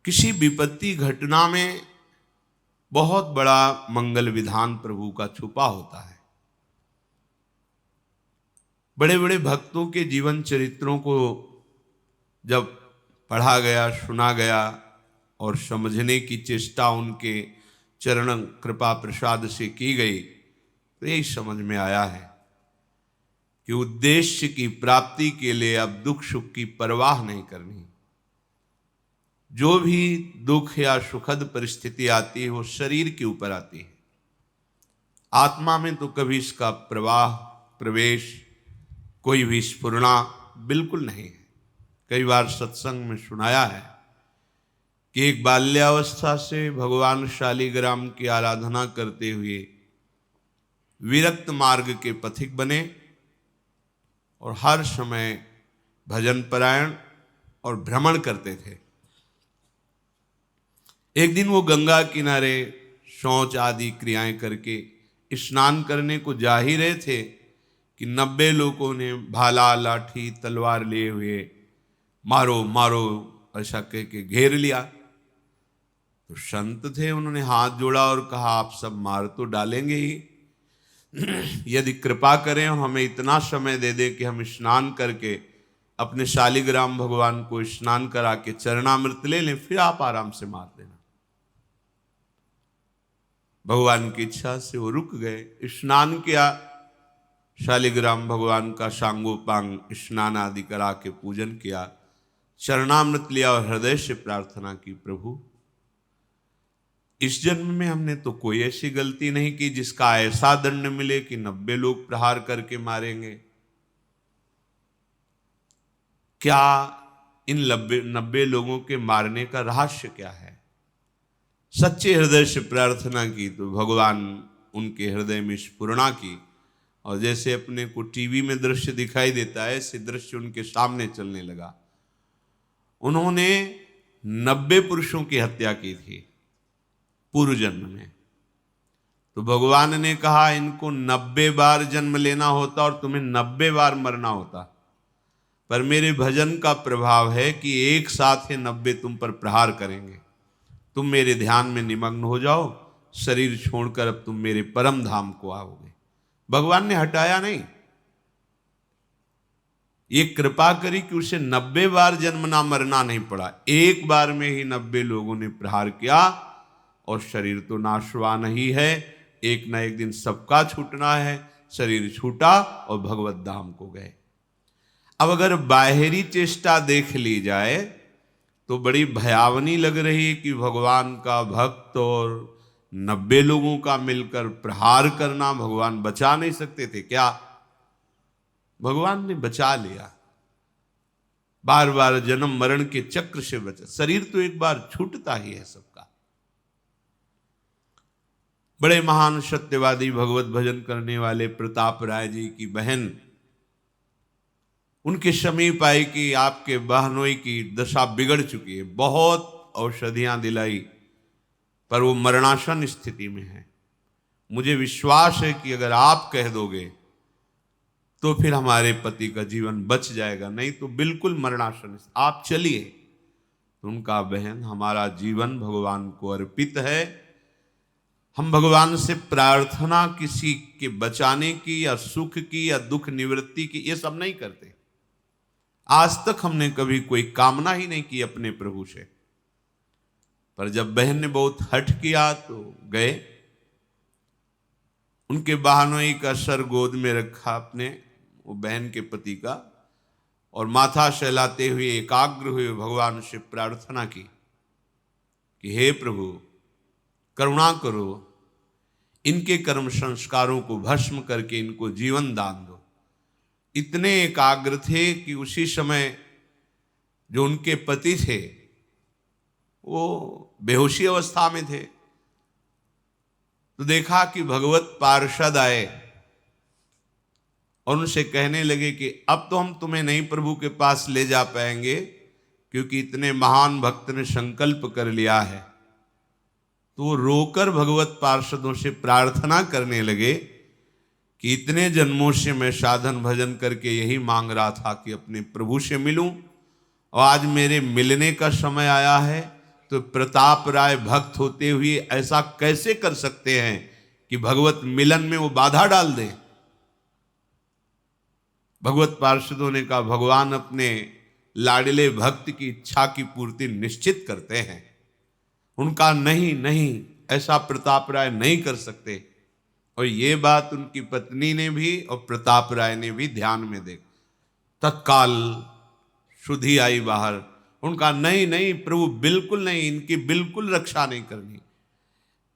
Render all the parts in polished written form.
किसी विपत्ति घटना में बहुत बड़ा मंगल विधान प्रभु का छुपा होता है। बड़े बड़े भक्तों के जीवन चरित्रों को जब पढ़ा गया, सुना गया और समझने की चेष्टा उनके चरण कृपा प्रसाद से की गई, तो यही समझ में आया है कि उद्देश्य की प्राप्ति के लिए अब दुख सुख की परवाह नहीं करनी। जो भी दुख या सुखद परिस्थिति आती है वो शरीर के ऊपर आती है, आत्मा में तो कभी इसका प्रवेश कोई भी स्फुरना बिल्कुल नहीं है। कई बार सत्संग में सुनाया है कि एक बाल्यावस्था से भगवान शालिग्राम की आराधना करते हुए विरक्त मार्ग के पथिक बने और हर समय भजन परायण और भ्रमण करते थे। एक दिन वो गंगा किनारे शौच आदि क्रियाएं करके स्नान करने को जा ही रहे थे कि 90 लोगों ने भाला लाठी तलवार लिए हुए मारो मारो ऐसा कह के घेर लिया। तो संत थे, उन्होंने हाथ जोड़ा और कहा आप सब मार तो डालेंगे ही, यदि कृपा करें और हमें इतना समय दे दे कि हम स्नान करके अपने शालिग्राम भगवान को स्नान करा के चरणामृत ले लें, फिर आप आराम से मार देना। भगवान की इच्छा से वो रुक गए, स्नान किया, शालिग्राम भगवान का सांगोपांग स्नान आदि करा के पूजन किया, चरणामृत लिया और हृदय से प्रार्थना की, प्रभु इस जन्म में हमने तो कोई ऐसी गलती नहीं की जिसका ऐसा दंड मिले कि 90 लोग प्रहार करके मारेंगे। क्या इन 90 लोगों के मारने का रहस्य क्या है? सच्चे हृदय से प्रार्थना की तो भगवान उनके हृदय में स्फुरणा की और जैसे अपने को टीवी में दृश्य दिखाई देता है ऐसे दृश्य उनके सामने चलने लगा। उन्होंने 90 पुरुषों की हत्या की थी पूर्व जन्म में। तो भगवान ने कहा इनको 90 बार जन्म लेना होता और तुम्हें 90 बार मरना होता, पर मेरे भजन का प्रभाव है कि एक साथ ही 90 तुम पर प्रहार करेंगे। तुम मेरे ध्यान में निमग्न हो जाओ, शरीर छोड़कर अब तुम मेरे परम धाम को आओगे। भगवान ने हटाया नहीं, ये कृपा करी कि उसे 90 बार जन्म ना मरना नहीं पड़ा। एक बार में ही 90 लोगों ने प्रहार किया और शरीर तो नाशवान ही है, एक ना एक दिन सबका छूटना है। शरीर छूटा और भगवत धाम को गए। अब अगर बाहरी चेष्टा देख ली जाए तो बड़ी भयावनी लग रही है कि भगवान का भक्त और 90 लोगों का मिलकर प्रहार करना, भगवान बचा नहीं सकते थे क्या? भगवान ने बचा लिया। बार बार जन्म मरण के चक्र से बचा। शरीर तो एक बार छूटता ही है सबका। बड़े महान सत्यवादी भगवत भजन करने वाले प्रताप राय जी की बहन उनके समीप आई कि आपके बहनोई की दशा बिगड़ चुकी है, बहुत औषधियां दिलाई पर वो मरणासन स्थिति में है। मुझे विश्वास है कि अगर आप कह दोगे तो फिर हमारे पति का जीवन बच जाएगा, नहीं तो बिल्कुल मरणासन, आप चलिए। तो उनका बहन हमारा जीवन भगवान को अर्पित है, हम भगवान से प्रार्थना किसी के बचाने की या सुख की या दुख निवृत्ति की ये सब नहीं करते। आज तक हमने कभी कोई कामना ही नहीं की अपने प्रभु से। पर जब बहन ने बहुत हठ किया तो गए, उनके बहनोई का सर गोद में रखा अपने वो बहन के पति का और माथा सहलाते हुए एकाग्र हुए भगवान से प्रार्थना की कि हे प्रभु करुणा करो, इनके कर्म संस्कारों को भस्म करके इनको जीवन दान दो। इतने एकाग्र थे कि उसी समय जो उनके पति थे वो बेहोशी अवस्था में थे। तो देखा कि भगवत पार्षद आए और उनसे कहने लगे कि अब तो हम तुम्हें नहीं प्रभु के पास ले जा पाएंगे, क्योंकि इतने महान भक्त ने संकल्प कर लिया है। तो वो रोकर भगवत पार्षदों से प्रार्थना करने लगे कि इतने जन्मों से मैं साधन भजन करके यही मांग रहा था कि अपने प्रभु से मिलूं, और आज मेरे मिलने का समय आया है। तो प्रताप राय भक्त होते हुए ऐसा कैसे कर सकते हैं कि भगवत मिलन में वो बाधा डाल दें। भगवत पार्षदों ने कहा भगवान अपने लाडले भक्त की इच्छा की पूर्ति निश्चित करते हैं। उनका नहीं नहीं, ऐसा प्रताप राय नहीं कर सकते। और ये बात उनकी पत्नी ने भी और प्रताप राय ने भी ध्यान में देखा। तत्काल शुद्धि आई बाहर। उनका नहीं नहीं प्रभु, बिल्कुल नहीं, इनकी बिल्कुल रक्षा नहीं करनी,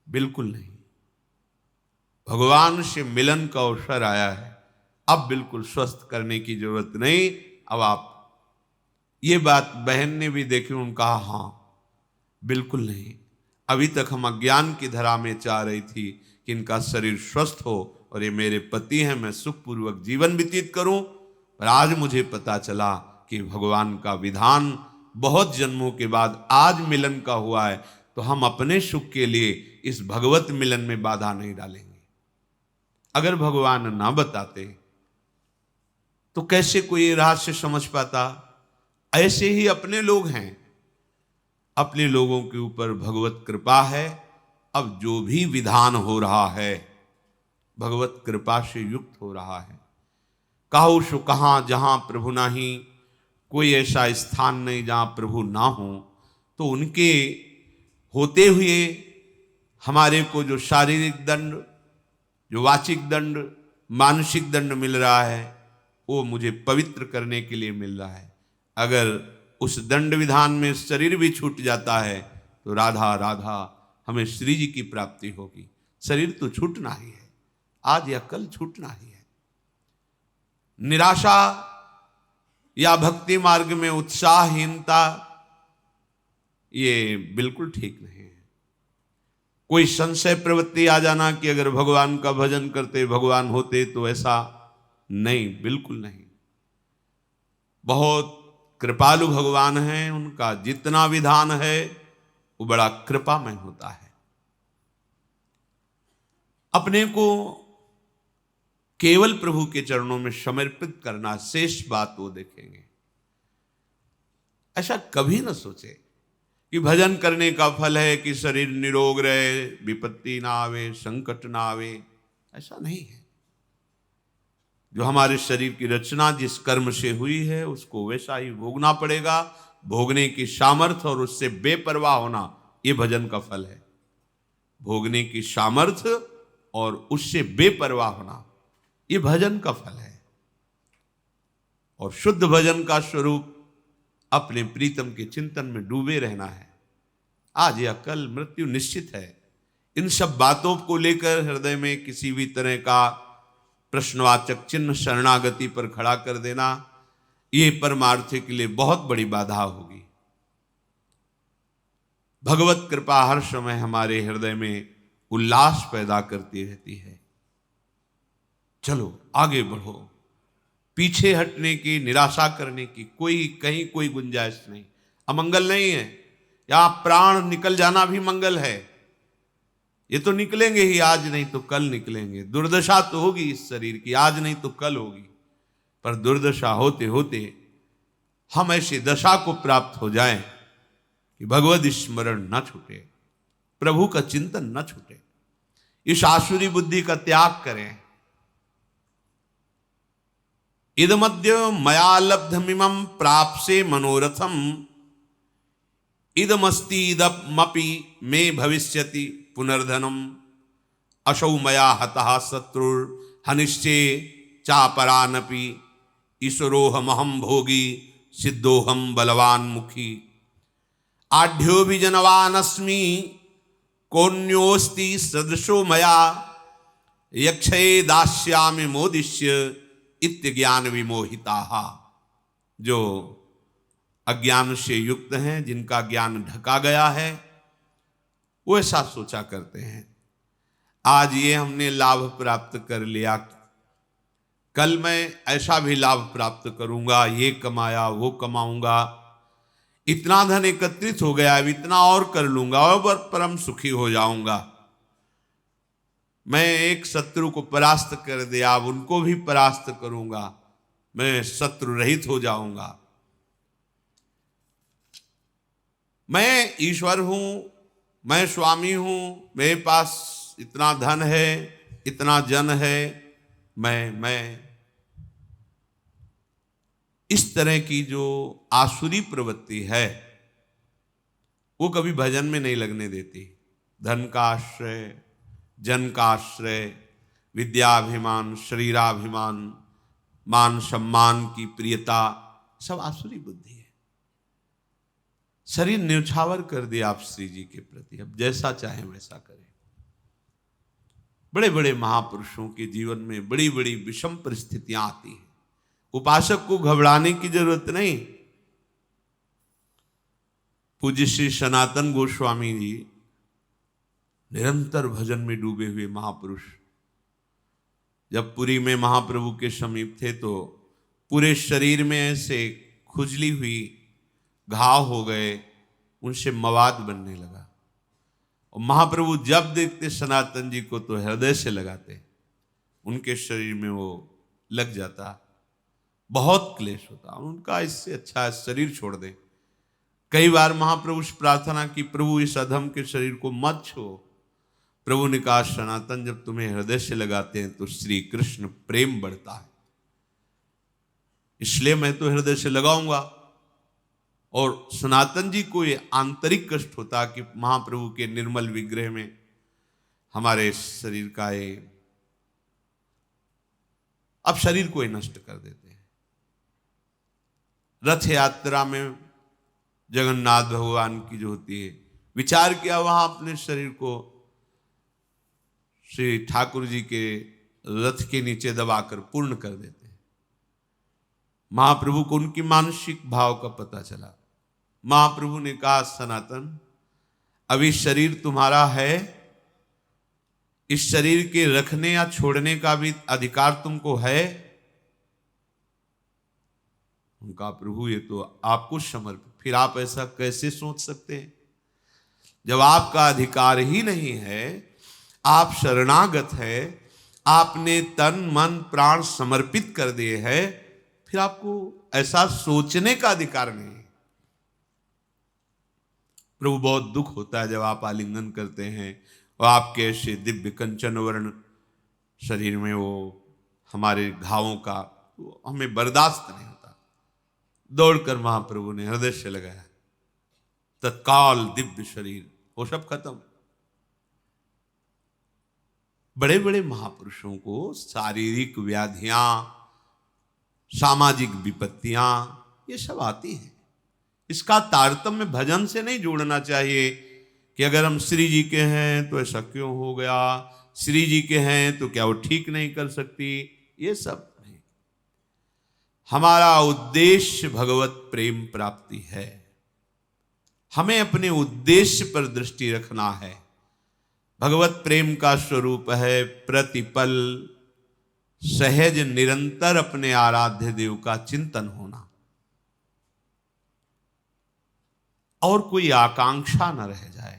बिल्कुल नहीं। भगवान से मिलन का अवसर आया है, अब बिल्कुल स्वस्थ करने की जरूरत नहीं। अब आप, ये बात बहन ने भी देखी, उन्होंने कहा हाँ बिल्कुल नहीं, अभी तक हम अज्ञान की धरा में चाह रही थी कि इनका शरीर स्वस्थ हो और ये मेरे पति हैं, मैं सुखपूर्वक जीवन व्यतीत करूं। पर आज मुझे पता चला कि भगवान का विधान बहुत जन्मों के बाद आज मिलन का हुआ है, तो हम अपने सुख के लिए इस भगवत मिलन में बाधा नहीं डालेंगे। अगर भगवान ना बताते तो कैसे कोई रहस्य समझ पाता। ऐसे ही अपने लोग हैं, अपने लोगों के ऊपर भगवत कृपा है। अब जो भी विधान हो रहा है भगवत कृपा से युक्त हो रहा है। कहो सो कहाँ जहां प्रभु नाही, कोई ऐसा स्थान नहीं जहां प्रभु ना हो। तो उनके होते हुए हमारे को जो शारीरिक दंड, जो वाचिक दंड, मानसिक दंड मिल रहा है, वो मुझे पवित्र करने के लिए मिल रहा है। अगर उस दंड विधान में शरीर भी छूट जाता है तो राधा राधा हमें श्री जी की प्राप्ति होगी। शरीर तो छूटना ही है, आज या कल छूटना ही है। निराशा या भक्ति मार्ग में उत्साहहीनता, ये बिल्कुल ठीक नहीं है। कोई संशय प्रवृत्ति आ जाना कि अगर भगवान का भजन करते भगवान होते, तो ऐसा नहीं, बिल्कुल नहीं। बहुत कृपालु भगवान हैं, उनका जितना विधान है वो बड़ा कृपामय होता है। अपने को केवल प्रभु के चरणों में समर्पित करना, शेष बात वो देखेंगे। ऐसा कभी ना सोचे कि भजन करने का फल है कि शरीर निरोग रहे, विपत्ति ना आवे, संकट ना आवे। ऐसा नहीं है। जो हमारे शरीर की रचना जिस कर्म से हुई है उसको वैसा ही भोगना पड़ेगा। भोगने की सामर्थ्य और उससे बेपरवाह होना, ये भजन का फल है। भोगने की सामर्थ्य और उससे बेपरवाह होना, ये भजन का फल है। और शुद्ध भजन का स्वरूप अपने प्रीतम के चिंतन में डूबे रहना है। आज या कल मृत्यु निश्चित है। इन सब बातों को लेकर हृदय में किसी भी तरह का प्रश्नवाचक चिन्ह शरणागति पर खड़ा कर देना, ये परमार्थ के लिए बहुत बड़ी बाधा होगी। भगवत कृपा हर समय हमारे हृदय में उल्लास पैदा करती रहती है। चलो आगे बढ़ो, पीछे हटने की, निराशा करने की कोई कहीं कोई गुंजाइश नहीं। अमंगल नहीं है, यहां प्राण निकल जाना भी मंगल है। ये तो निकलेंगे ही, आज नहीं तो कल निकलेंगे। दुर्दशा तो होगी इस शरीर की, आज नहीं तो कल होगी। पर दुर्दशा होते होते हम ऐसी दशा को प्राप्त हो जाएं कि भगवद स्मरण न छूटे, प्रभु का चिंतन न छूटे। इस आसुरी बुद्धि का त्याग करें। इदमद्य मया लब्धमिमं प्राप्से मनोरथम, इदमस्ति इदमपि मे भविष्यति पुनर्धनम, असौ मया हतः शत्रुर हनिश्चे चापरानपि, ईश्वरोहमहं भोगी सिद्धोहम बलवान मुखी, आढ्यो विजनवानस्मि कोन्योस्ति सदृशो मया, यक्षये दास्यामि मोदिष्य इत्यज्ञान विमोहिताः। जो अज्ञान से युक्त हैं, जिनका ज्ञान ढका गया है, वो ऐसा सोचा करते हैं आज ये हमने लाभ प्राप्त कर लिया, कल मैं ऐसा भी लाभ प्राप्त करूंगा, ये कमाया वो कमाऊंगा, इतना धन एकत्रित हो गया, अब इतना और कर लूंगा और परम सुखी हो जाऊंगा। मैं एक शत्रु को परास्त कर दिया, अब उनको भी परास्त करूंगा, मैं शत्रु रहित हो जाऊंगा। मैं ईश्वर हूं, मैं स्वामी हूं, मेरे पास इतना धन है, इतना जन है, मैं इस तरह की जो आसुरी प्रवृत्ति है वो कभी भजन में नहीं लगने देती। धन का आश्रय, जन का आश्रय, विद्याभिमान, शरीराभिमान, मान सम्मान की प्रियता, सब आसुरी बुद्धि है। शरीर न्यौछावर कर दिया आप श्री जी के प्रति, अब जैसा चाहे वैसा करें। बड़े बड़े महापुरुषों के जीवन में बड़ी बड़ी विषम परिस्थितियां आती हैं। उपासक को घबराने की जरूरत नहीं। पूज्य श्री सनातन गोस्वामी जी निरंतर भजन में डूबे हुए महापुरुष, जब पुरी में महाप्रभु के समीप थे तो पूरे शरीर में ऐसे खुजली हुई घाव हो गए, उनसे मवाद बनने लगा। और महाप्रभु जब देखते सनातन जी को तो हृदय से लगाते, उनके शरीर में वो लग जाता, बहुत क्लेश होता। उनका इससे अच्छा है शरीर छोड़ दे। कई बार महाप्रभु से प्रार्थना की, प्रभु इस अधम के शरीर को मत छो। प्रभु ने कहा, सनातन जब तुम्हें हृदय से लगाते हैं तो श्री कृष्ण प्रेम बढ़ता है, इसलिए मैं तो हृदय से लगाऊंगा। और सनातन जी को ये आंतरिक कष्ट होता कि महाप्रभु के निर्मल विग्रह में हमारे शरीर का ये अब शरीर को ही नष्ट कर देते हैं। रथ यात्रा में जगन्नाथ भगवान की जो होती है, विचार किया वहां अपने शरीर को श्री ठाकुर जी के रथ के नीचे दबाकर पूर्ण कर देते हैं। महाप्रभु को उनकी मानसिक भाव का पता चला। महाप्रभु ने कहा, सनातन अभी शरीर तुम्हारा है, इस शरीर के रखने या छोड़ने का भी अधिकार तुमको है। उनका प्रभु ये तो आपको समर्पित, फिर आप ऐसा कैसे सोच सकते हैं? जब आपका अधिकार ही नहीं है, आप शरणागत है, आपने तन मन प्राण समर्पित कर दिए हैं, फिर आपको ऐसा सोचने का अधिकार नहीं है। प्रभु बहुत दुख होता है जब आप आलिंगन करते हैं और आपके ऐसे दिव्य कंचन वर्ण शरीर में वो हमारे घावों का हमें बर्दाश्त नहीं होता। दौड़कर महाप्रभु ने हृदय से लगाया, तत्काल दिव्य शरीर वो सब खत्म। बड़े बड़े महापुरुषों को शारीरिक व्याधियां, सामाजिक विपत्तियां ये सब आती हैं। इसका तारतम्य भजन से नहीं जोड़ना चाहिए कि अगर हम श्री जी के हैं तो ऐसा क्यों हो गया, श्री जी के हैं तो क्या वो ठीक नहीं कर सकती, ये सब नहीं। हमारा उद्देश्य भगवत प्रेम प्राप्ति है। हमें अपने उद्देश्य पर दृष्टि रखना है। भगवत प्रेम का स्वरूप है प्रतिपल सहज निरंतर अपने आराध्य देव का चिंतन होना, और कोई आकांक्षा न रह जाए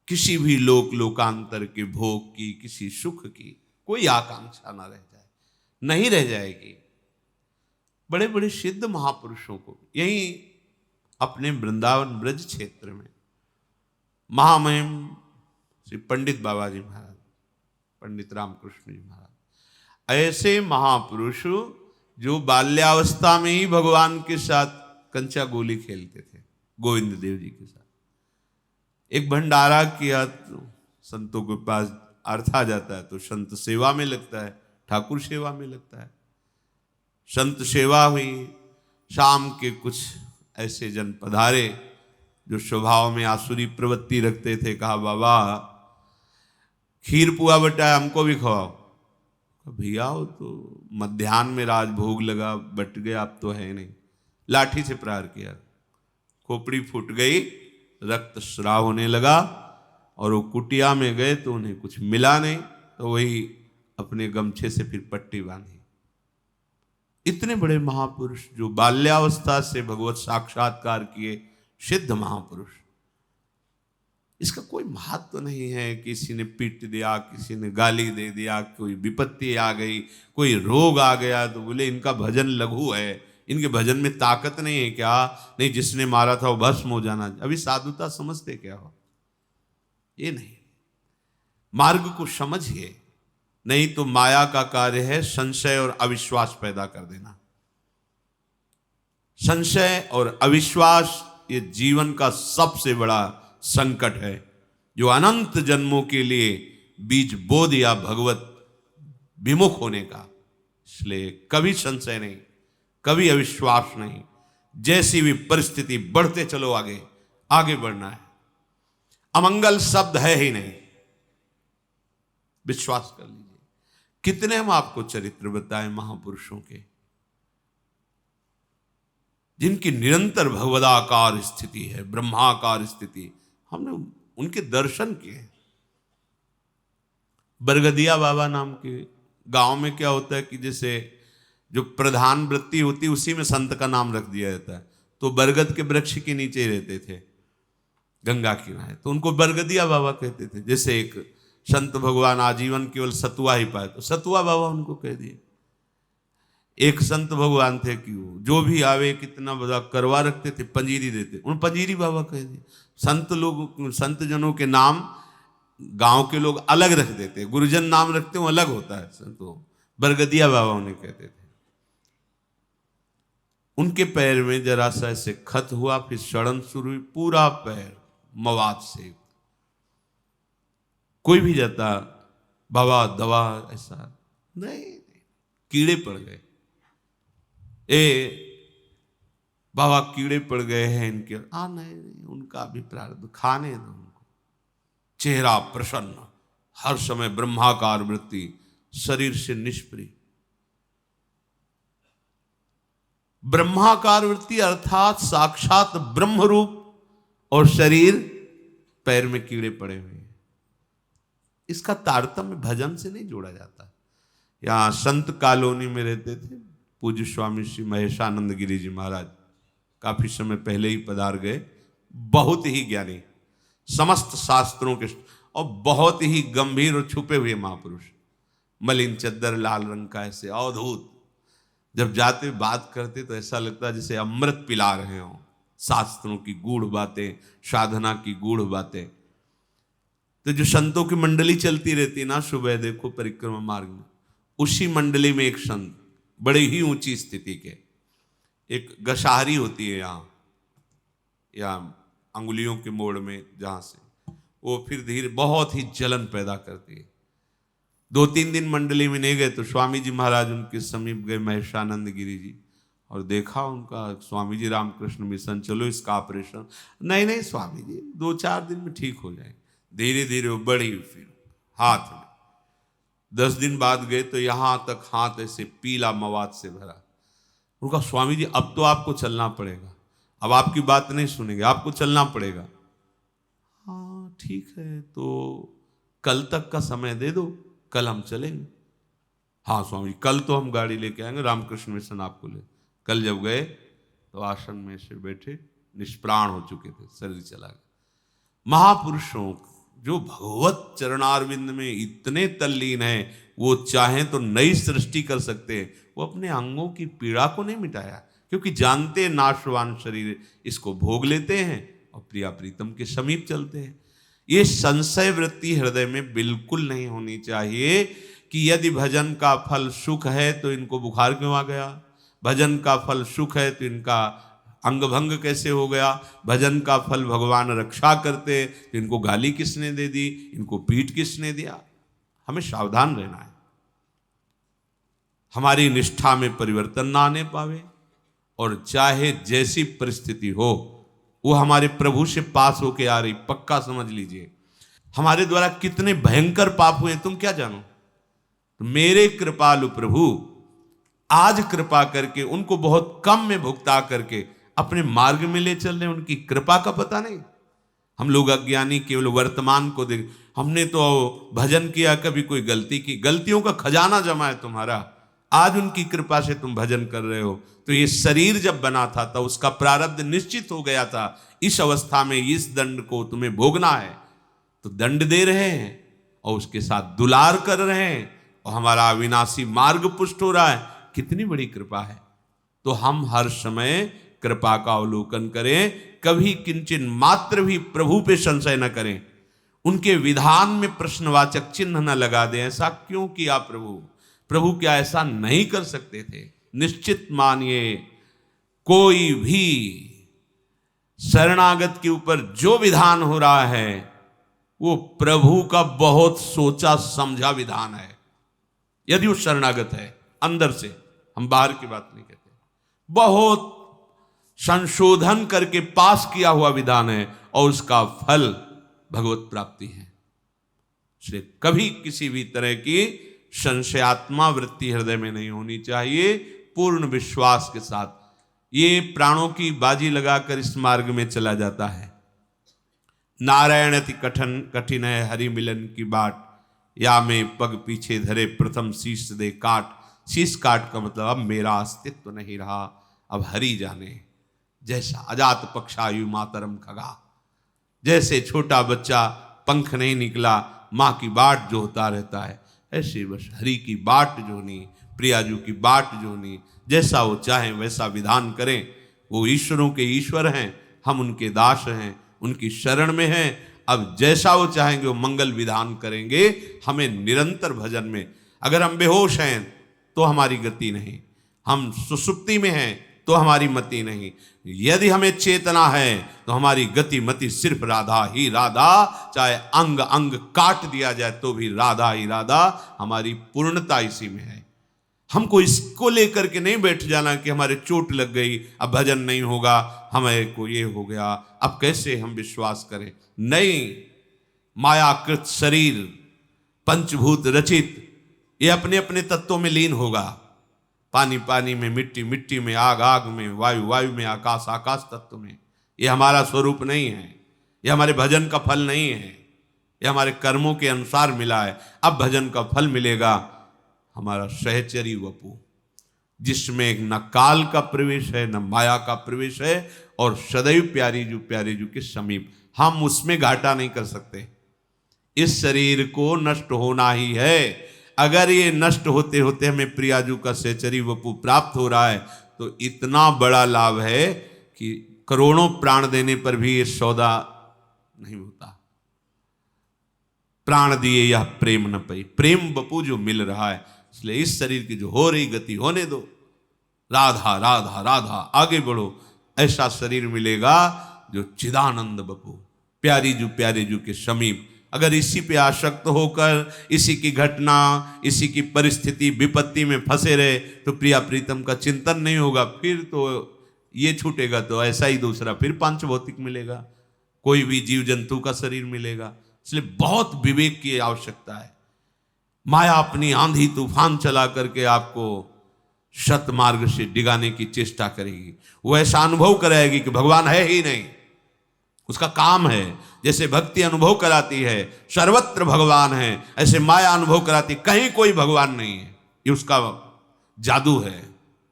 किसी भी लोकांतर के भोग की, किसी सुख की कोई आकांक्षा न रह जाए, नहीं रह जाएगी। बड़े बड़े सिद्ध महापुरुषों को यही अपने वृंदावन ब्रज क्षेत्र में महामहिम श्री पंडित बाबा जी महाराज, पंडित रामकृष्ण जी महाराज, ऐसे महापुरुष जो बाल्यावस्था में ही भगवान के साथ कंचा गोली खेलते थे, गोविंद देव जी के साथ। एक भंडारा किया तो संतों के पास अर्थ आ जाता है तो संत सेवा में लगता है, ठाकुर सेवा में लगता है। संत सेवा हुई, शाम के कुछ ऐसे जन पधारे जो स्वभाव में आसुरी प्रवृत्ति रखते थे। कहा, बाबा खीर पुआ बटा हमको भी खवाओ। भैया वो तो मध्याह्न में राजभोग लगा, बट गया, अब तो है नहीं। लाठी से प्रहार किया, खोपड़ी फूट गई, रक्त स्राव होने लगा, और वो कुटिया में गए तो उन्हें कुछ मिला नहीं, तो वही अपने गमछे से फिर पट्टी बांधी। इतने बड़े महापुरुष जो बाल्यावस्था से भगवत साक्षात्कार किए सिद्ध महापुरुष, इसका कोई महत्व नहीं है। किसी ने पीट दिया, किसी ने गाली दे दिया, कोई विपत्ति आ गई, कोई रोग आ गया तो बोले इनका भजन लघु है, इनके भजन में ताकत नहीं है क्या? नहीं, जिसने मारा था वो भस्म हो जाना। अभी साधुता समझते क्या हो? ये नहीं, मार्ग को समझिए, नहीं तो माया का कार्य है संशय और अविश्वास पैदा कर देना। संशय और अविश्वास ये जीवन का सबसे बड़ा संकट है, जो अनंत जन्मों के लिए बीज बो दिया भगवत विमुख होने का। इसलिए कभी संशय नहीं, कभी अविश्वास नहीं, जैसी भी परिस्थिति बढ़ते चलो, आगे आगे बढ़ना है। अमंगल शब्द है ही नहीं, विश्वास कर लीजिए। कितने हम आपको चरित्र बताएं महापुरुषों के, जिनकी निरंतर भगवदाकार स्थिति है, ब्रह्माकार स्थिति, हमने उनके दर्शन किए। बरगदिया बाबा नाम के गांव में क्या होता है कि जैसे जो प्रधान वृत्ति होती है उसी में संत का नाम रख दिया जाता है। तो बरगद के वृक्ष के नीचे रहते थे, गंगा किनारे, तो उनको बरगदिया बाबा कहते थे। जैसे एक संत भगवान आजीवन केवल सतुआ ही पाए, तो सतुआ बाबा उनको कह दिए। एक संत भगवान थे कि वो जो भी आवे कितना बड़ा करवा रखते थे, पंजीरी देते, उन पंजीरी बाबा कह दिए। संत लोग, संत जनों के नाम गांव के लोग अलग रख देते, गुरुजन नाम रखते वो अलग होता है, संतो बरगदिया बाबा उन्हें कहते थे। उनके पैर में जरा सा ऐसे खत हुआ, फिर सड़न शुरू हुई, पूरा पैर मवाद से। कोई भी जाता, बाबा दवा, ऐसा नहीं, कीड़े पड़ गए। बाबा कीड़े पड़ गए हैं इनके, नहीं, उनका भी प्रारब्ध, खाने दो उनको। चेहरा प्रसन्न, हर समय ब्रह्माकार वृत्ति, शरीर से निष्प्रिय। ब्रह्माकार वृत्ति अर्थात साक्षात ब्रह्म रूप, और शरीर पैर में कीड़े पड़े हुए हैं। इसका तारतम्य भजन से नहीं जोड़ा जाता। यहां संत कॉलोनी में रहते थे पूज्य स्वामी श्री महेशानंद गिरी जी महाराज, काफी समय पहले ही पधार गए। बहुत ही ज्ञानी, समस्त शास्त्रों के, और बहुत ही गंभीर और छुपे हुए महापुरुष। मलिन चद्दर, लाल रंग का, ऐसे अवधूत। जब जाते बात करते तो ऐसा लगता जैसे अमृत पिला रहे हो, शास्त्रों की गूढ़ बातें, साधना की गूढ़ बातें। तो जो संतों की मंडली चलती रहती ना, सुबह देखो परिक्रमा मार्ग में, उसी मंडली में एक संत बड़े ही ऊंची स्थिति के, एक गशाहरी होती है यहाँ अंगुलियों के मोड़ में, जहां से वो फिर धीरे बहुत ही जलन पैदा करती है। 2-3 दिन मंडली में नहीं गए तो स्वामी जी महाराज उनके समीप गए, महेशानंद गिरी जी, और देखा उनका, स्वामी जी रामकृष्ण मिशन, चलो इसका ऑपरेशन। नहीं स्वामी जी, 2-4 दिन में ठीक हो जाए। धीरे धीरे वो बढ़ी, फिर हाथ में 10 दिन बाद गए तो यहां तक हाथ ऐसे पीला मवाद से भरा। उनका, स्वामी जी अब तो आपको चलना पड़ेगा, अब आपकी बात नहीं सुनेंगे, आपको चलना पड़ेगा। हाँ ठीक है, तो कल तक का समय दे दो, कल हम चलेंगे। हाँ स्वामी जी, कल तो हम गाड़ी लेके आएंगे, रामकृष्ण मिशन आपको ले। कल जब गए तो आसन में से बैठे, निष्प्राण हो चुके थे, शरीर चला गया। महापुरुषों जो भगवत चरणारविंद में इतने तल्लीन हैं, वो चाहें तो नई सृष्टि कर सकते हैं। वो अपने अंगों की पीड़ा को नहीं मिटाया, क्योंकि जानते नाशवान शरीर, इसको भोग लेते हैं और प्रिया प्रीतम के समीप चलते हैं। ये संशय वृत्ति हृदय में बिल्कुल नहीं होनी चाहिए कि यदि भजन का फल सुख है तो इनको बुखार क्यों आ गया, भजन का फल सुख है तो इनका अंग भंग कैसे हो गया, भजन का फल भगवान रक्षा करते तो इनको गाली किसने दे दी, इनको पीठ किसने दिया। हमें सावधान रहना है, हमारी निष्ठा में परिवर्तन ना आने पावे, और चाहे जैसी परिस्थिति हो वो हमारे प्रभु से पास होके आ रही, पक्का समझ लीजिए। हमारे द्वारा कितने भयंकर पाप हुए तुम क्या जानो, तो मेरे कृपालु प्रभु आज कृपा करके उनको बहुत कम में भुगता करके अपने मार्ग में ले चल रहे, उनकी कृपा का पता नहीं। हम लोग अज्ञानी केवल वर्तमान को देख, हमने तो भजन किया, कभी कोई गलती की, गलतियों का खजाना जमा है तुम्हारा, आज उनकी कृपा से तुम भजन कर रहे हो। तो ये शरीर जब बना था तो उसका प्रारब्ध निश्चित हो गया था, इस अवस्था में इस दंड को तुम्हें भोगना है, तो दंड दे रहे हैं और उसके साथ दुलार कर रहे हैं, और हमारा अविनाशी मार्ग पुष्ट हो रहा है। कितनी बड़ी कृपा है। तो हम हर समय कृपा का अवलोकन करें, कभी किंचन मात्र भी प्रभु पे संशय न करें, उनके विधान में प्रश्नवाचक चिन्ह न लगा दें। ऐसा क्यों किया प्रभु? प्रभु क्या ऐसा नहीं कर सकते थे? निश्चित मानिए, कोई भी शरणागत के ऊपर जो विधान हो रहा है वो प्रभु का बहुत सोचा समझा विधान है। यदि वो शरणागत है अंदर से, हम बाहर की बात नहीं कहते, बहुत संशोधन करके पास किया हुआ विधान है और उसका फल भगवत प्राप्ति है। इसलिए कभी किसी भी तरह की संशयात्मा वृत्ति हृदय में नहीं होनी चाहिए। पूर्ण विश्वास के साथ ये प्राणों की बाजी लगाकर इस मार्ग में चला जाता है। नारायण अति कठिन है हरि मिलन की बाट, या में पग पीछे धरे प्रथम शीश दे काट। शीश काट का मतलब अब मेरा अस्तित्व नहीं रहा, अब हरि जाने। जैसा अजात पक्षायु मातरम खगा, जैसे छोटा बच्चा पंख नहीं निकला माँ की बाट जोहता रहता है, ऐसे बस हरि की बाट जोनी, प्रियाजू की बाट जोनी। जैसा वो चाहें वैसा विधान करें। वो ईश्वरों के ईश्वर हैं, हम उनके दास हैं, उनकी शरण में हैं। अब जैसा वो चाहेंगे वो मंगल विधान करेंगे। हमें निरंतर भजन में, अगर हम बेहोश हैं तो हमारी गति नहीं, हम सुसुप्ति में हैं तो हमारी मति नहीं, यदि हमें चेतना है तो हमारी गति मति सिर्फ राधा ही राधा। चाहे अंग अंग काट दिया जाए तो भी राधा ही राधा। हमारी पूर्णता इसी में है। हमको इसको लेकर के नहीं बैठ जाना कि हमारे चोट लग गई, अब भजन नहीं होगा, हमें को ये हो गया, अब कैसे हम विश्वास करें। नहीं, मायाकृत शरीर पंचभूत रचित, ये अपने अपने तत्वों में लीन होगा। पानी पानी में, मिट्टी मिट्टी में, आग आग में, वायु वायु में, आकाश आकाश तत्व में। ये हमारा स्वरूप नहीं है, ये हमारे भजन का फल नहीं है, ये हमारे कर्मों के अनुसार मिला है। अब भजन का फल मिलेगा हमारा सहचरी वपु, जिसमें न काल का प्रवेश है न माया का प्रवेश है, और सदैव प्यारी जू के समीप। हम उसमें घाटा नहीं कर सकते। इस शरीर को नष्ट होना ही है। अगर ये नष्ट होते होते हमें प्रियाजू का सहचरी वपु प्राप्त हो रहा है तो इतना बड़ा लाभ है कि करोड़ों प्राण देने पर भी ये सौदा नहीं होता। प्राण दिए यह प्रेम न पई, प्रेम वपु जो मिल रहा है। इसलिए इस शरीर की जो हो रही गति होने दो, राधा राधा राधा, आगे बढ़ो। ऐसा शरीर मिलेगा जो चिदानंद वपु, प्यारी जू के समीप। अगर इसी पे आसक्त होकर इसी की घटना, इसी की परिस्थिति विपत्ति में फंसे रहे तो प्रिया प्रीतम का चिंतन नहीं होगा। फिर तो ये छूटेगा तो ऐसा ही दूसरा फिर पांच भौतिक मिलेगा, कोई भी जीव जंतु का शरीर मिलेगा। इसलिए बहुत विवेक की आवश्यकता है। माया अपनी आंधी तूफान चला करके आपको सत मार्ग से डिगाने की चेष्टा करेगी। वो ऐसा अनुभव कराएगी कि भगवान है ही नहीं, उसका काम है। जैसे भक्ति अनुभव कराती है सर्वत्र भगवान है, ऐसे माया अनुभव कराती कहीं कोई भगवान नहीं है। ये उसका जादू है,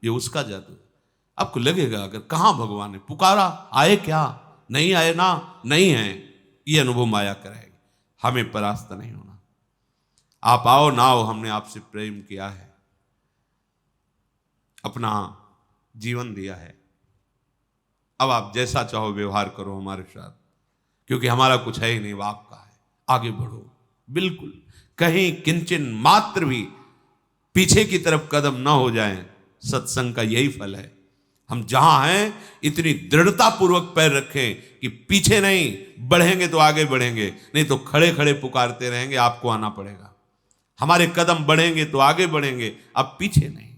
ये उसका जादू है। आपको लगेगा अगर कहाँ भगवान है, पुकारा आए क्या, नहीं आए ना, नहीं है, ये अनुभव माया कराएगी। हमें परास्त नहीं होना। आप आओ ना आओ, हमने आपसे प्रेम किया है, अपना जीवन दिया है, अब आप जैसा चाहो व्यवहार करो हमारे साथ, क्योंकि हमारा कुछ है ही नहीं, वो आपका है। आगे बढ़ो। बिल्कुल कहीं किंचन मात्र भी पीछे की तरफ कदम ना हो जाएं। सत्संग का यही फल है। हम जहां हैं इतनी दृढ़ता पूर्वक पैर रखें कि पीछे नहीं, बढ़ेंगे तो आगे बढ़ेंगे, नहीं तो खड़े खड़े पुकारते रहेंगे, आपको आना पड़ेगा। हमारे कदम बढ़ेंगे तो आगे बढ़ेंगे, अब पीछे नहीं।